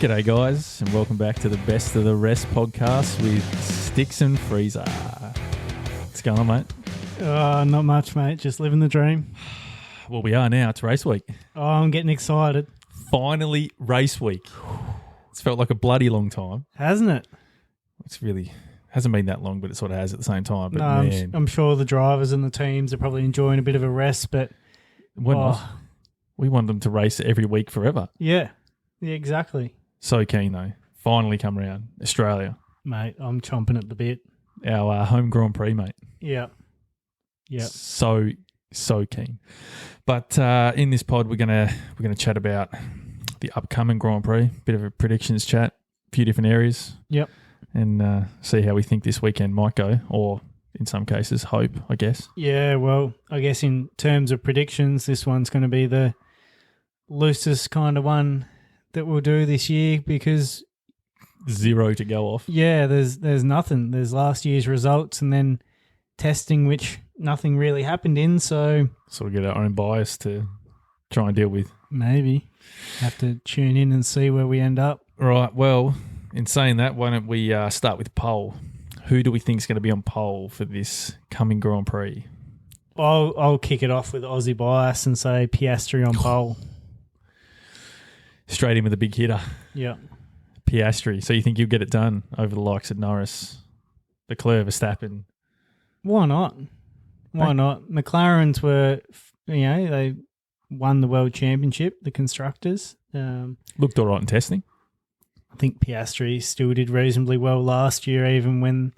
G'day guys, and welcome back to the Best of the Rest podcast with Sticks and Freezer. What's going on, mate? Not much, mate. Just living the dream. Well, we are now. It's race week. Oh, I'm getting excited. Finally, race week. It's felt like a bloody long time. Hasn't it? It's really hasn't been that long, but it sort of has at the same time. But No, man, I'm sure the drivers and the teams are probably enjoying a bit of a rest, but we're not. We want them to race every week forever. Yeah, exactly. So keen though. Finally come around. Australia. Mate, I'm chomping at the bit. Our home Grand Prix, mate. Yeah. So keen. But in this pod, we're gonna chat about the upcoming Grand Prix. Bit of a predictions chat, a few different areas. Yep. And see how we think this weekend might go, or in some cases, hope, I guess. Yeah, well, I guess in terms of predictions, this one's going to be the loosest kind of one that we'll do this year because Zero to go off. yeah, there's nothing. There's last year's results and then testing, which nothing really happened in, so Sort of get our own bias to try and deal with. maybe have to tune in and see where we end up. Right, well, in saying that, why don't we start with pole? Who do we think is going to be on pole for this coming Grand Prix? I'll kick it off with Aussie bias and say Piastri on pole. Straight in with a big hitter. Yeah. Piastri. So you think you'll get it done over the likes of Norris, Leclerc, Verstappen? Why not? Why not? McLarens were, they won the World Championship, the constructors. Looked all right in testing. I think Piastri still did reasonably well last year, even when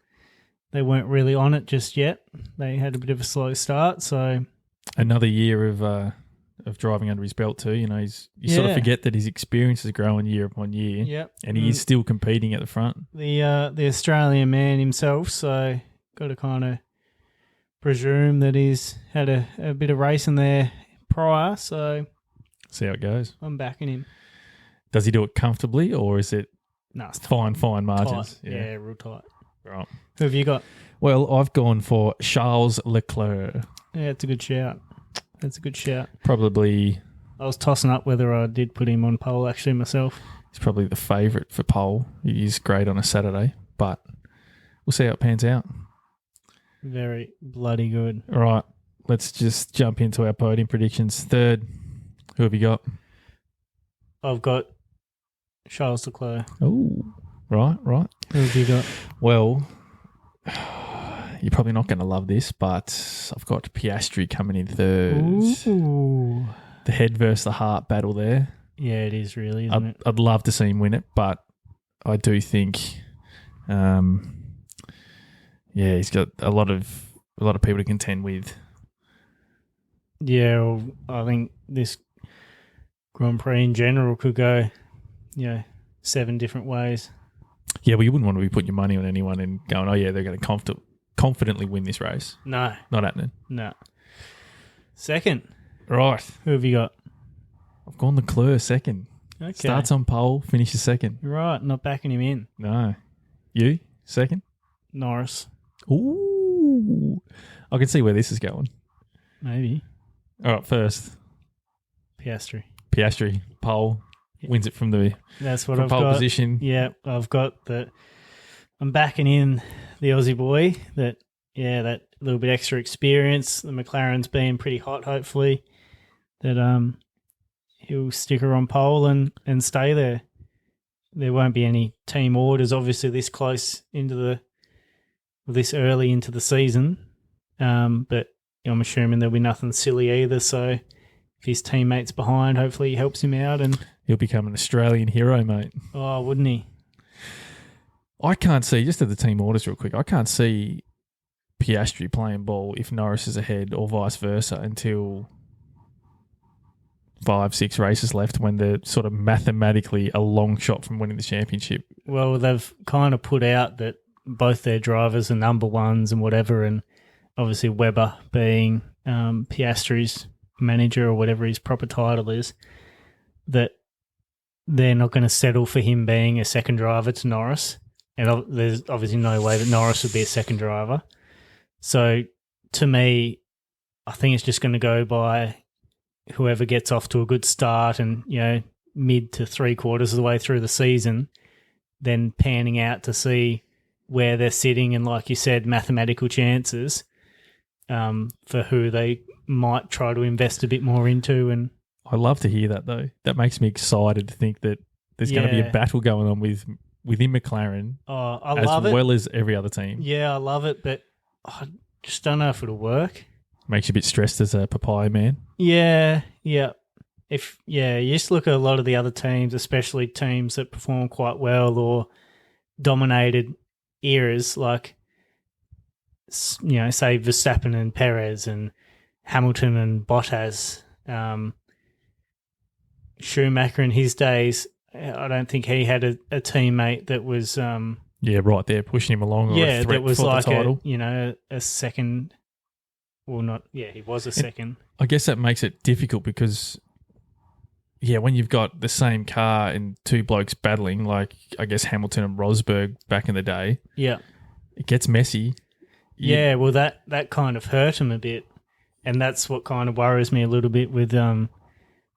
they weren't really on it just yet. They had a bit of a slow start, so Another year of driving under his belt too. You know, you sort of forget that his experience is growing year upon year. Yep. And he is still competing at the front. The Australian man himself, so got to kind of presume that he's had a bit of racing there prior, so See how it goes. I'm backing him. Does he do it comfortably, or is it No, it's fine margins? tight. Yeah, real tight. Right. Who have you got? Well, I've gone for Charles Leclerc. Yeah, it's a good shout. That's a good shout. Probably, I was tossing up whether I did put him on pole actually myself. he's probably the favourite for pole. He's great on a Saturday, but we'll see how it pans out. Very bloody good. All right, let's just jump into our podium predictions. Third, who have you got? I've got Charles Leclerc. Oh, right. Who have you got? Well, you're probably not going to love this, but I've got Piastri coming in third. Ooh. The head versus the heart battle there. Yeah, it is really, isn't it? I'd love to see him win it, but I do think, he's got a lot of people to contend with. Yeah, well, I think this Grand Prix in general could go, 7 different ways. Yeah, well, you wouldn't want to be putting your money on anyone and going, oh yeah, they're going to confidently win this race. No. Not happening. No. Second, Right. who have you got? I've gone Leclerc second. Okay. Starts on pole, finishes second. You're right, not backing him in. No. You? Second? Norris, Ooh. I can see where this is going. maybe. All right, first, Piastri. Piastri, pole, wins it from That's what from I've pole got. position. Yeah, I've got that. I'm backing in the Aussie boy. That little bit extra experience. The McLaren's being pretty hot. Hopefully, that he'll stick her on pole and stay there. There won't be any team orders, obviously, this close this early into the season. But I'm assuming there'll be nothing silly either. So if his teammate's behind, hopefully he helps him out and He'll become an Australian hero, mate. oh, wouldn't he? I can't see, just at the team orders real quick, I can't see Piastri playing ball if Norris is ahead or vice versa until 5-6 races left when they're sort of mathematically a long shot from winning the championship. Well, they've kind of put out that both their drivers are number ones and whatever, and obviously Webber being Piastri's manager or whatever his proper title is, that they're not going to settle for him being a second driver to Norris. And there's obviously no way that Norris would be a second driver. So to me, I think it's just going to go by whoever gets off to a good start and, mid to 3/4 of the way through the season, then panning out to see where they're sitting and, like you said, mathematical chances for who they might try to invest a bit more into. And I love to hear that, though. That makes me excited to think that there's going to be a battle going on within McLaren I love it. as well as every other team. Yeah, I love it, but I just don't know if it'll work. Makes you a bit stressed as a papaya man. Yeah. You just look at a lot of the other teams, especially teams that perform quite well or dominated eras, like, you know, say Verstappen and Perez and Hamilton and Bottas. Schumacher in his days, I don't think he had a teammate that was right there pushing him along. Or a threat that was for like the title. a second. Well, not he was a second. I guess that makes it difficult because, when you've got the same car and two blokes battling, like I guess Hamilton and Rosberg back in the day, it gets messy. Yeah, well, that kind of hurt him a bit, and that's what kind of worries me a little bit with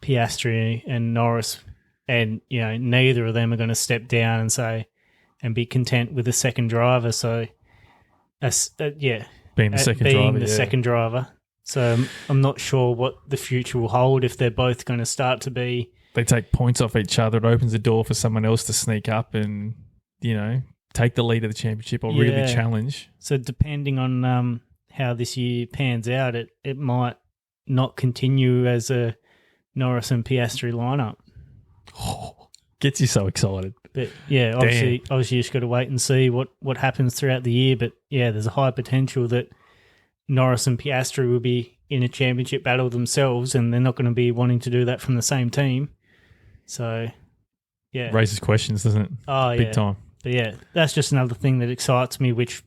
Piastri and Norris, and neither of them are going to step down and say and be content with a second driver. So, being the second driver. So I'm not sure what the future will hold if they're both going to start to be. They take points off each other. It opens the door for someone else to sneak up and take the lead of the championship or really challenge. So depending on how this year pans out, it might not continue as a Norris and Piastri lineup. Oh, gets you so excited. But obviously you just got to wait and see what happens throughout the year. But there's a high potential that Norris and Piastri will be in a championship battle themselves, and they're not going to be wanting to do that from the same team. So, raises questions, doesn't it? Oh, big time. But that's just another thing that excites me, which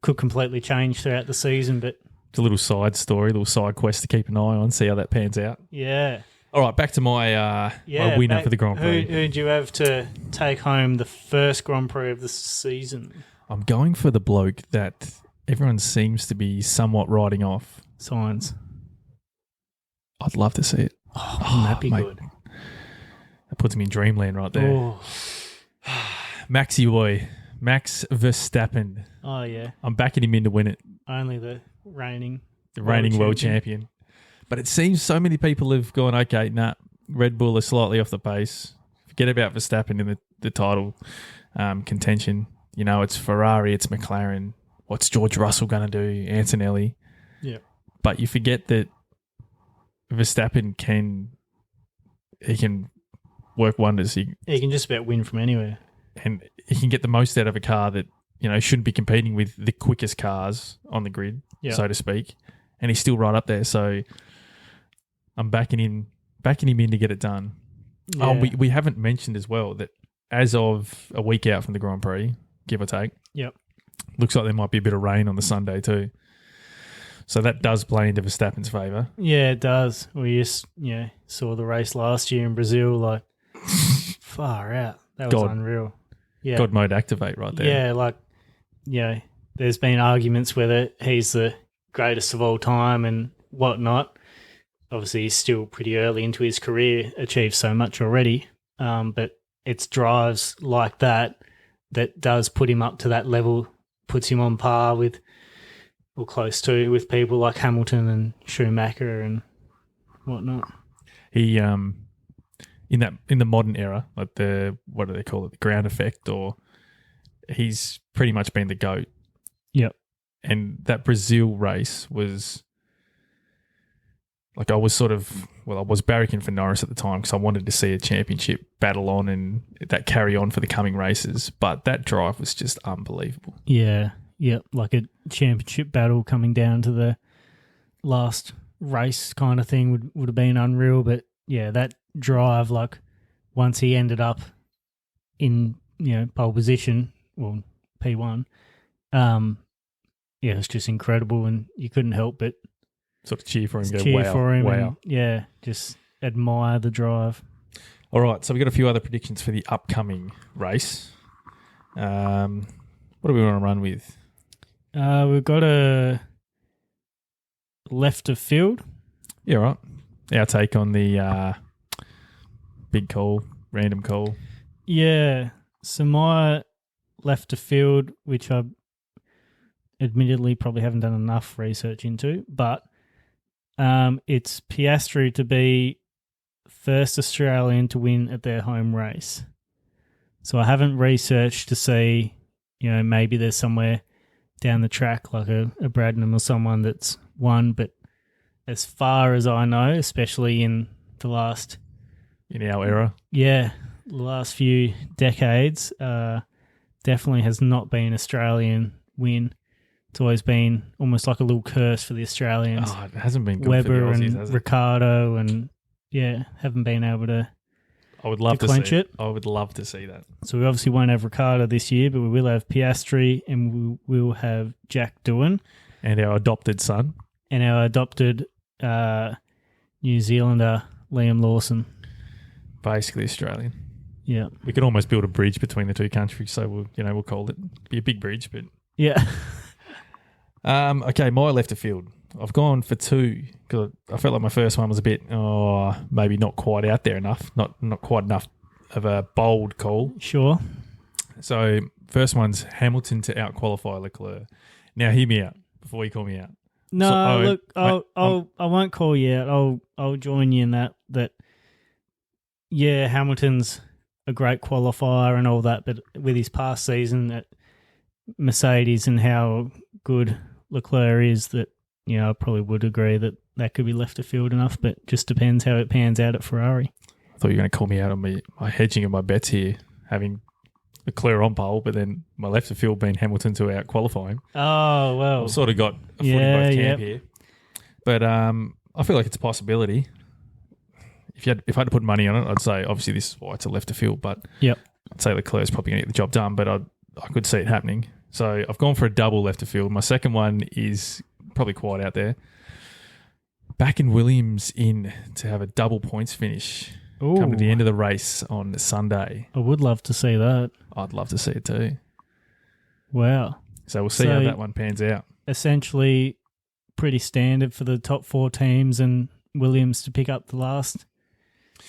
could completely change throughout the season. But it's a little side story, little side quest to keep an eye on, see how that pans out. Yeah. All right, back to my winner for the Grand Prix. Who do you have to take home the first Grand Prix of the season? I'm going for the bloke that everyone seems to be somewhat writing off. Sainz. I'd love to see it. Oh, wouldn't that be good? That puts me in dreamland right there. Oh. Maxi boy, Max Verstappen. Oh, yeah. I'm backing him in to win it. Only the reigning world champion. But it seems so many people have gone, okay, Red Bull are slightly off the pace. Forget about Verstappen in the title contention. It's Ferrari, it's McLaren. What's George Russell going to do? Antonelli. Yeah. But you forget that Verstappen can work wonders. He can just about win from anywhere. And he can get the most out of a car that, shouldn't be competing with the quickest cars on the grid, so to speak. And he's still right up there. So I'm backing him in to get it done. Yeah. Oh, we haven't mentioned as well that as of a week out from the Grand Prix, give or take, looks like there might be a bit of rain on the Sunday too. So that does play into Verstappen's favour. Yeah, it does. We just saw the race last year in Brazil, like far out. That was unreal. Yeah. God mode activate right there. Yeah, there's been arguments whether he's the greatest of all time and whatnot. Obviously, he's still pretty early into his career, achieved so much already. But it's drives like that does put him up to that level, puts him on par with, or close to, with people like Hamilton and Schumacher and whatnot. He in the modern era, like what do they call it, the ground effect, or he's pretty much been the GOAT. Yep. And that Brazil race was like I was barracking for Norris at the time because I wanted to see a championship battle on and that carry on for the coming races. But that drive was just unbelievable. Yeah. Yep. Like a championship battle coming down to the last race kind of thing would have been unreal. But yeah, that drive, like once he ended up in, pole position, well, P1, it was just incredible and you couldn't help but sort of cheer for him. Wow. And, just admire the drive. All right, so we've got a few other predictions for the upcoming race. What do we want to run with? We've got a left of field. Yeah, right. Our take on the big call, random call. Yeah. So my left of field, which I admittedly probably haven't done enough research into, but it's Piastri to be first Australian to win at their home race. So I haven't researched to see, maybe there's somewhere down the track like a Bradnam or someone that's won, but as far as I know, especially in the last... In our era? Yeah, the last few decades, definitely has not been an Australian win. It's always been almost like a little curse for the Australians. Oh, it hasn't been good Weber for the Aussies, and has it? Ricardo and, haven't been able to... I would love to clinch see it. I would love to see that. So we obviously won't have Ricardo this year, but we will have Piastri and we will have Jack Doohan. And our adopted son. And our adopted New Zealander, Liam Lawson. Basically Australian. Yeah. We could almost build a bridge between the two countries, so we'll call it. Be a big bridge, but... Yeah. Okay, my left of field. I've gone for two because I felt like my first one was a bit, maybe not quite out there enough, not quite enough of a bold call. Sure. So first one's Hamilton to out-qualify Leclerc. Now hear me out before you call me out. No, So, I won't call you out. I'll join you in that. Yeah, Hamilton's a great qualifier and all that, but with his past season at Mercedes and how good Leclerc is, that I probably would agree that could be left of field enough, but just depends how it pans out at Ferrari. I thought you were going to call me out on my hedging of my bets here, having Leclerc on pole, but then my left of field being Hamilton to out-qualify him. Oh, well. I've sort of got a foot in both camp here. But I feel like it's a possibility. If I had to put money on it, I'd say obviously this is why it's a left of field, but I'd say Leclerc's probably going to get the job done, but I could see it happening. So I've gone for a double left of field. My second one is probably quite out there. Backing Williams in to have a double points finish. Ooh. Come to the end of the race on Sunday. I would love to see that. I'd love to see it too. Wow. So we'll see how that one pans out. Essentially pretty standard for the top four teams and Williams to pick up the last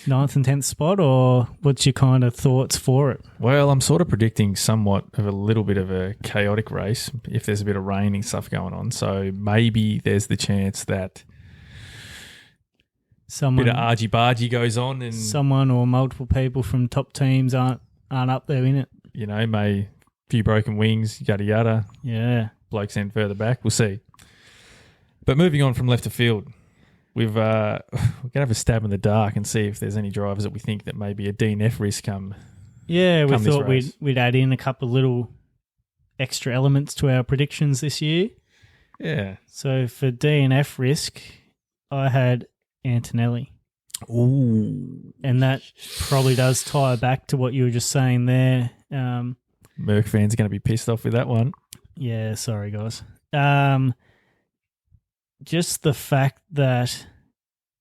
9th and 10th spot, or what's your kind of thoughts for it? Well, I'm sort of predicting somewhat of a little bit of a chaotic race if there's a bit of raining stuff going on. So maybe there's the chance that a bit of argy-bargy goes on and someone or multiple people from top teams aren't up there in it. A few broken wings, yada yada. Yeah. Blokes end further back. We'll see. But moving on from left of field, we're going to have a stab in the dark and see if there's any drivers that we think that may be a DNF risk come. Yeah, we thought race. we'd add in a couple of little extra elements to our predictions this year. Yeah. So for DNF risk, I had Antonelli. Ooh. And that probably does tie back to what you were just saying there. Merc fans are going to be pissed off with that one. Yeah, sorry, guys. Just the fact that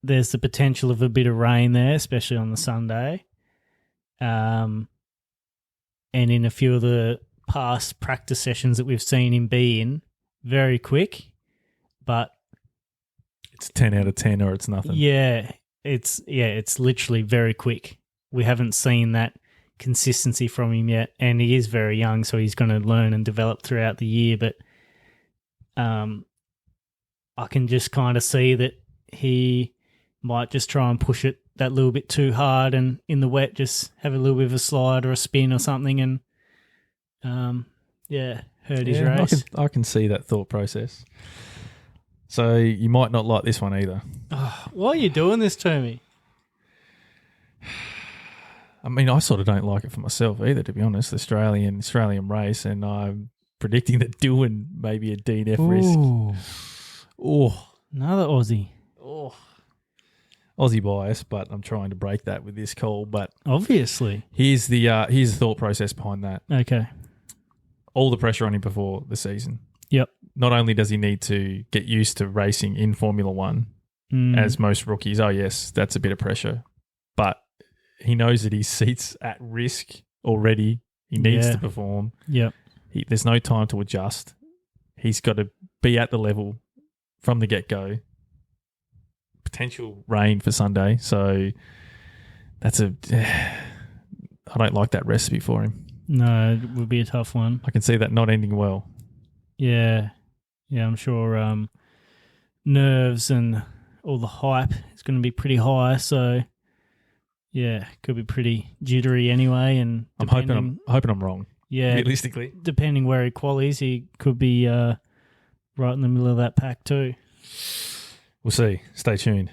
there's the potential of a bit of rain there, especially on the Sunday. And in a few of the past practice sessions that we've seen him be in, very quick, but it's 10 out of 10 or it's nothing. Yeah, it's literally very quick. We haven't seen that consistency from him yet, and he is very young, so he's going to learn and develop throughout the year, but I can just kind of see that he might just try and push it that little bit too hard and in the wet just have a little bit of a slide or a spin or something and, hurt his race. I can see that thought process. So you might not like this one either. Oh, why are you doing this to me? I mean, I sort of don't like it for myself either, to be honest. Australian race, and I'm predicting that Doohan may be a DNF risk. Oh, another Aussie. Oh, Aussie bias, but I'm trying to break that with this call. But obviously, here's the thought process behind that. Okay, all the pressure on him before the season. Yep. Not only does he need to get used to racing in Formula One, as most rookies. Oh yes, that's a bit of pressure, but he knows that his seat's at risk already. He needs to perform. Yep. There's no time to adjust. He's got to be at the level from the get-go. Potential rain for Sunday, so that's a. I don't like that recipe for him. No, it would be a tough one. I can see that not ending well. Yeah. Yeah, I'm sure nerves and all the hype is going to be pretty high. So, yeah, could be pretty jittery anyway. And I'm hoping I'm wrong. Yeah, realistically, depending where he qualies, he could be right in the middle of that pack too. We'll see. Stay tuned.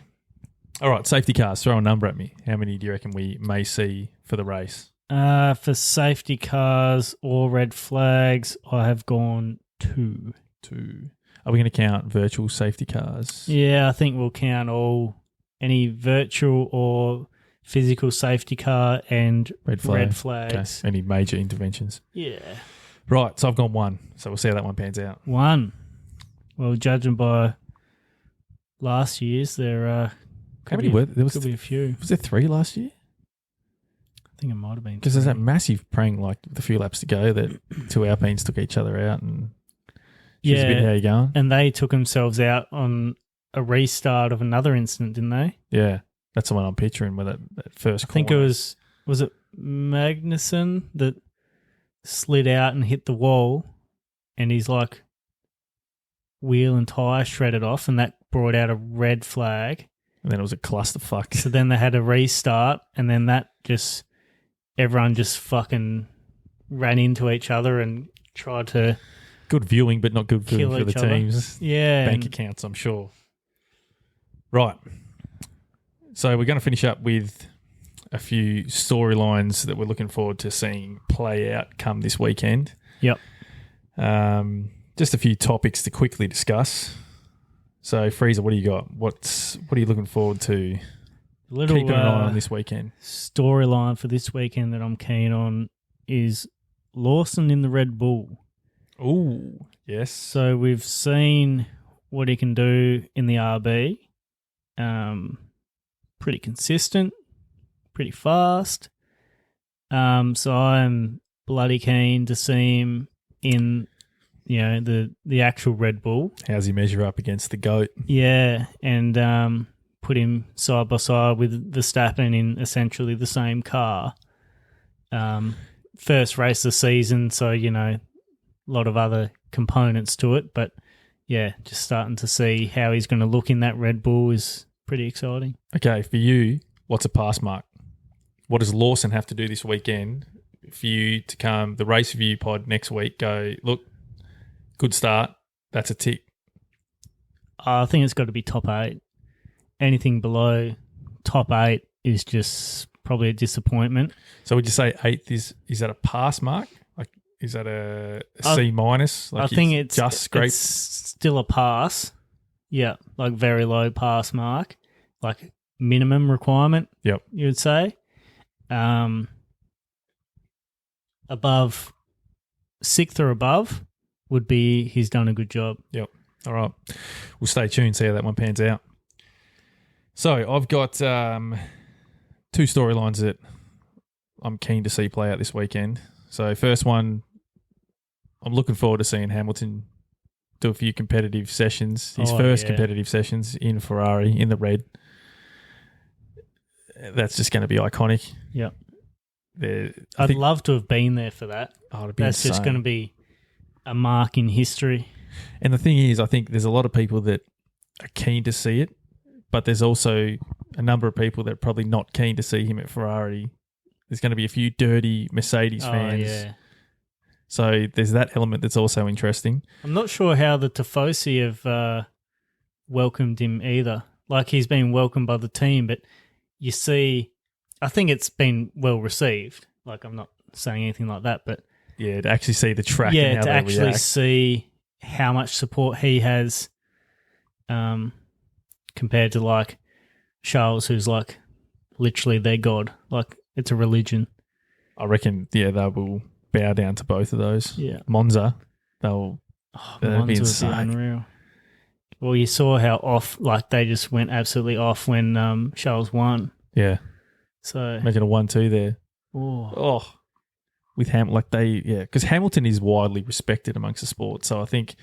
All right, safety cars. Throw a number at me. How many do you reckon we may see for the race? For safety cars or red flags, I have gone 2. 2. Are we going to count virtual safety cars? Yeah, I think we'll count any virtual or physical safety car and red flags. Okay. Any major interventions? Yeah. Right, so I've gone 1. So we'll see how that one pans out. 1. Well, judging by last year's, there how many were there? Could be a few. Was there 3 last year? I think it might have been. Because there's that massive prang, like with a few laps to go, that 2 Alpines took each other out, and she was a bit, how you going? And they took themselves out on a restart of another incident, didn't they? Yeah, that's the one I'm picturing with that first corner. I think it was it Magnussen that slid out and hit the wall, and his like wheel and tyre shredded off, and that brought out a red flag. And then it was a clusterfuck. So then they had a restart, and then everyone just fucking ran into each other and tried to... Good viewing, but not good viewing for the teams. Yeah. Bank accounts, I'm sure. Right. So we're going to finish up with a few storylines that we're looking forward to seeing play out come this weekend. Yep. Just a few topics to quickly discuss. So, Freezer, what do you got? What are you looking forward to keeping an eye on this weekend? Storyline for this weekend that I'm keen on is Lawson in the Red Bull. Ooh, yes. So we've seen what he can do in the RB. Pretty consistent, pretty fast. So I'm bloody keen to see him in, the actual Red Bull. How's he measure up against the GOAT? Yeah, and put him side by side with Verstappen in essentially the same car. First race of the season, so, a lot of other components to it. But, yeah, just starting to see how he's going to look in that Red Bull is pretty exciting. Okay, for you, what's a pass mark? What does Lawson have to do this weekend for you to come, the race review pod next week, go, look, good start, that's a tick? I think it's got to be top 8. Anything below top 8 is just probably a disappointment. So would you say 8th is that a pass mark? Like, is that a C minus? Like, I think it's just scraped. It's still a pass. Yeah, like very low pass mark, like minimum requirement. Yep, you would say. Above 6th or above would be he's done a good job. Yep. All right, we'll stay tuned, see how that one pans out. So I've got 2 storylines that I'm keen to see play out this weekend. So first one, I'm looking forward to seeing Hamilton do a few competitive sessions. His first competitive sessions in Ferrari, in the red. That's just going to be iconic. Yep. I'd love to have been there for that. Oh, it'd be That's insane. Just going to be a mark in history. And the thing is, I think there's a lot of people that are keen to see it, but there's also a number of people that are probably not keen to see him at Ferrari. There's going to be a few dirty Mercedes fans. Yeah. So there's that element that's also interesting. I'm not sure how the Tifosi have welcomed him either. Like, he's been welcomed by the team, but you see, I think it's been well received. Like, I'm not saying anything like that, but yeah, to actually see the track. and how to they actually react. see how much support he has, compared to like Charles, who's like literally their god. Like, it's a religion. I reckon, yeah, they will bow down to both of those. Yeah. Monza, that'll be Monza would be insane. unreal. Well, you saw how off, like they just went absolutely off when Charles won. Yeah. So Imagine a 1-2 there. Oh, with because Hamilton is widely respected amongst the sport. So I think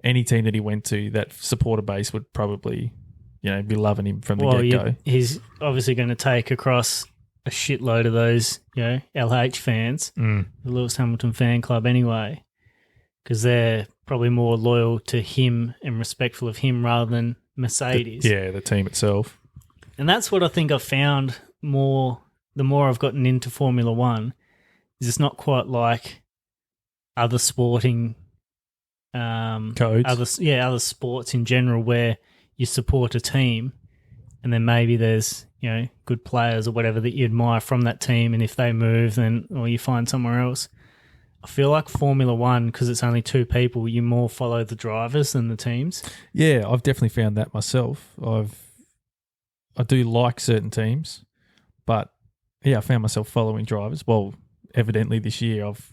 any team that he went to, that supporter base would probably, be loving him from the get-go. He's obviously going to take across a shitload of those, LH fans, the Lewis Hamilton fan club anyway, because they're probably more loyal to him and respectful of him rather than Mercedes. The team itself. And that's what I think I've found more, the more I've gotten into Formula One, is it's not quite like other sporting codes. Other sports in general where you support a team and then maybe there's, good players or whatever that you admire from that team, and if they move, then or you find somewhere else. I feel like Formula One, because it's only two people, you more follow the drivers than the teams. Yeah, I've definitely found that myself. I do like certain teams, but I found myself following drivers. Well, evidently this year I've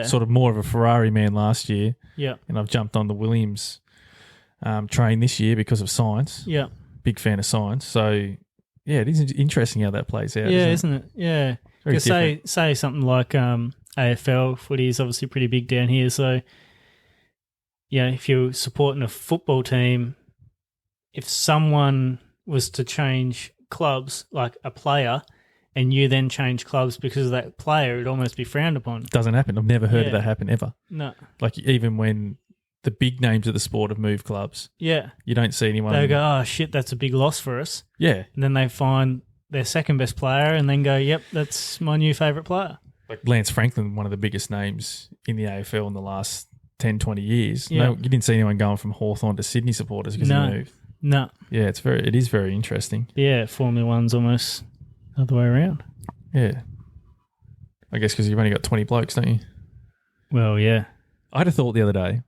sort of more of a Ferrari man last year. Yeah. And I've jumped on the Williams train this year because of Sainz. Yeah. Big fan of Sainz. So, it is interesting how that plays out. Yeah, isn't it? Yeah. Because say something like AFL footy is obviously pretty big down here. So, if you're supporting a football team, if someone was to change clubs, like a player, and you then change clubs because of that player, it'd almost be frowned upon. Doesn't happen. I've never heard of that happen ever. No. Like even when the big names of the sport have moved clubs. Yeah. You don't see anyone. They go, oh, shit, that's a big loss for us. Yeah. And then they find their second best player and then go, yep, that's my new favourite player. Like Lance Franklin, one of the biggest names in the AFL in the last 10, 20 years. Yeah. No, you didn't see anyone going from Hawthorn to Sydney supporters because he moved. No. Yeah, it is very interesting. Yeah, Formula One's almost the other way around. Yeah. I guess because you've only got 20 blokes, don't you? Well, yeah. I had a thought the other day.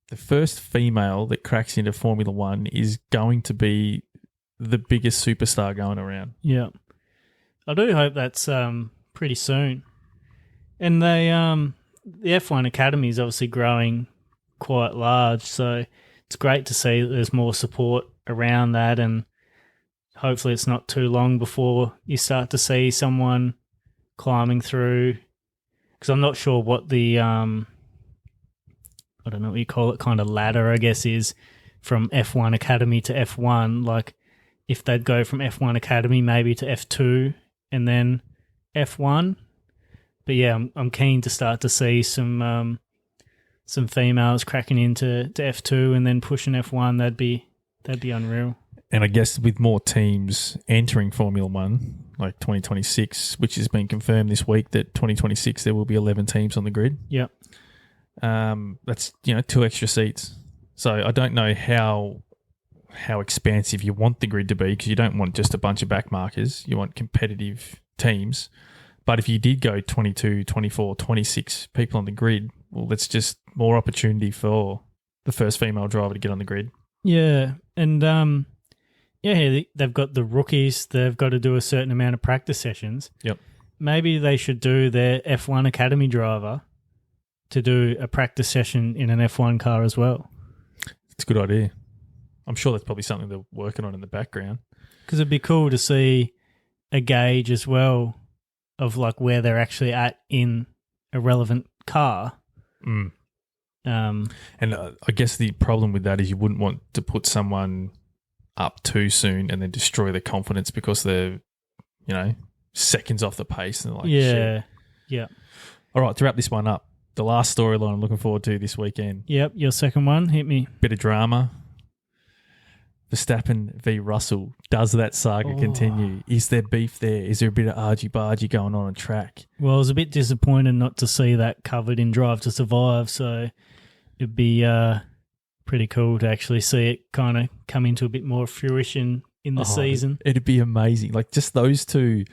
The first female that cracks into Formula One is going to be the biggest superstar going around. Yeah. I do hope that's pretty soon. And the F1 Academy is obviously growing quite large, so it's great to see that there's more support around that, and hopefully it's not too long before you start to see someone climbing through, because I'm not sure what the I don't know what you call it, kind of ladder, I guess, is from F1 Academy to F1. Like if they'd go from F1 Academy maybe to F2 and then F1. But yeah, I'm keen to start to see some females cracking into F2 and then pushing F1. That'd be unreal. And I guess with more teams entering Formula One, like 2026, which has been confirmed this week that 2026 there will be 11 teams on the grid. Yep. That's 2 extra seats. So I don't know how expansive you want the grid to be, because you don't want just a bunch of back markers. You want competitive teams. But if you did go 22, 24, 26 people on the grid, well, that's just more opportunity for the first female driver to get on the grid. Yeah, and they've got the rookies. They've got to do a certain amount of practice sessions. Yep. Maybe they should do their F1 Academy driver to do a practice session in an F1 car as well. It's a good idea. I'm sure that's probably something they're working on in the background. Because it'd be cool to see a gauge as well of like where they're actually at in a relevant car. Mm. And I guess the problem with that is you wouldn't want to put someone up too soon and then destroy their confidence because they're, seconds off the pace. And they're like, shit. Yeah. All right, to wrap this one up, the last storyline I'm looking forward to this weekend. Yep, your second one. Hit me. Bit of drama. Verstappen v. Russell. Does that saga continue? Is there beef there? Is there a bit of argy-bargy going on track? Well, I was a bit disappointed not to see that covered in Drive to Survive, so it'd be pretty cool to actually see it kind of come into a bit more fruition in the season. It'd be amazing. Like just those two,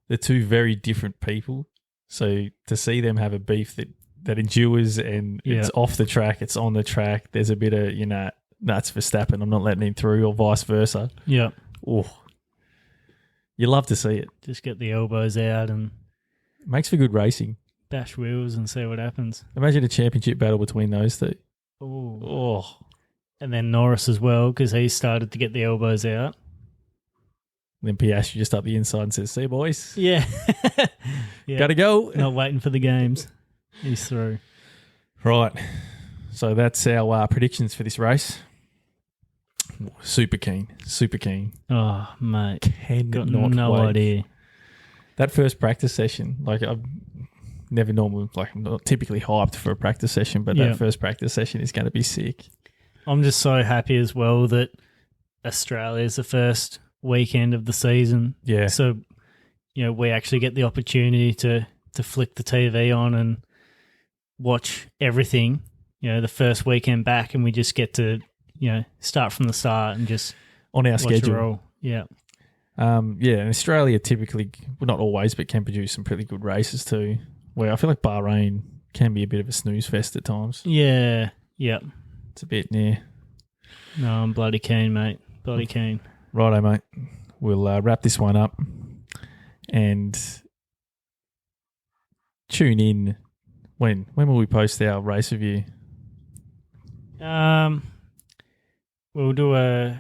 the two very different people. So to see them have a beef that endures and it's off the track, it's on the track, there's a bit of, that's Verstappen, I'm not letting him through, or vice versa. Yeah. Oh, you love to see it. Just get the elbows out and it makes for good racing. Bash wheels and see what happens. Imagine a championship battle between those two. Oh. And then Norris as well, because he started to get the elbows out. Then Piastri just up the inside and says, "See you, boys. Yeah. Gotta go." Not waiting for the games. He's through. Right. So that's our predictions for this race. Super keen. Oh, mate. Cannot Got no wait. idea. That first practice session, like I'm never normally, like I'm not typically hyped for a practice session, but that first practice session is going to be sick. I'm just so happy as well that Australia is the first weekend of the season. Yeah. So, we actually get the opportunity to flick the TV on and watch everything, the first weekend back, and we just get to, start from the start and just on our watch schedule. It all. Yeah. And Australia typically, well, not always, but can produce some pretty good races too, where I feel like Bahrain can be a bit of a snooze fest at times. Yeah. Yeah. It's a bit near. No, I'm bloody keen, mate. Bloody keen. Righto, mate. We'll wrap this one up and tune in. When will we post our race review? We'll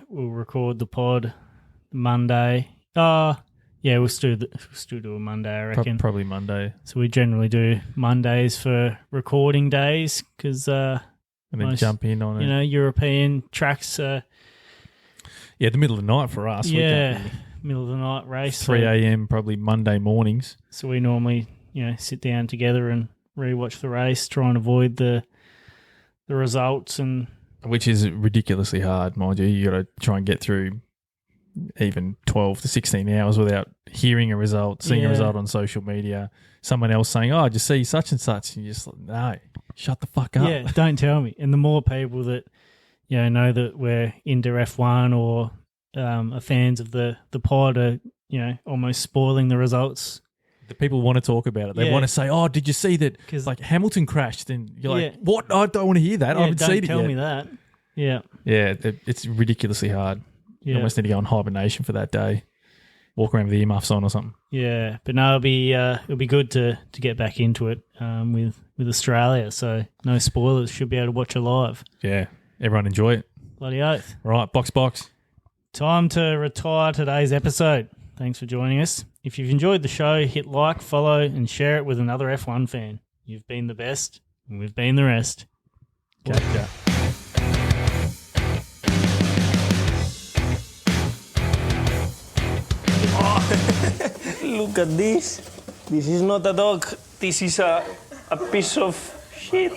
record the pod Monday. We'll still do a Monday, I reckon. Probably Monday. So we generally do Mondays for recording days because and then jump in on it. European tracks. The middle of the night for us. Middle of the night race. 3 a.m. probably Monday mornings. So we normally sit down together and rewatch the race, try and avoid the results, and which is ridiculously hard, mind you. You got to try and get through even 12 to 16 hours without hearing a result, seeing a result on social media, someone else saying, "Oh, did you see such and such?" And you're just like, "No, shut the fuck up." Yeah, don't tell me. And the more people that know that we're into F1 or are fans of the pod are almost spoiling the results. The people want to talk about it. They want to say, "Oh, did you see that? Like Hamilton crashed?" And you're like, "What? I don't want to hear that. I haven't seen it yet." Don't tell me that. Yeah. Yeah, it's ridiculously hard. You almost need to go on hibernation for that day. Walk around with the earmuffs on or something. Yeah, but no, it'll be good to get back into it with Australia. So no spoilers. Should be able to watch it live. Yeah, everyone enjoy it. Bloody oath. All right, box. Time to retire today's episode. Thanks for joining us. If you've enjoyed the show, hit like, follow, and share it with another F1 fan. You've been the best, and we've been the rest. Catch ya. Look at this. This is not a dog. This is a piece of shit.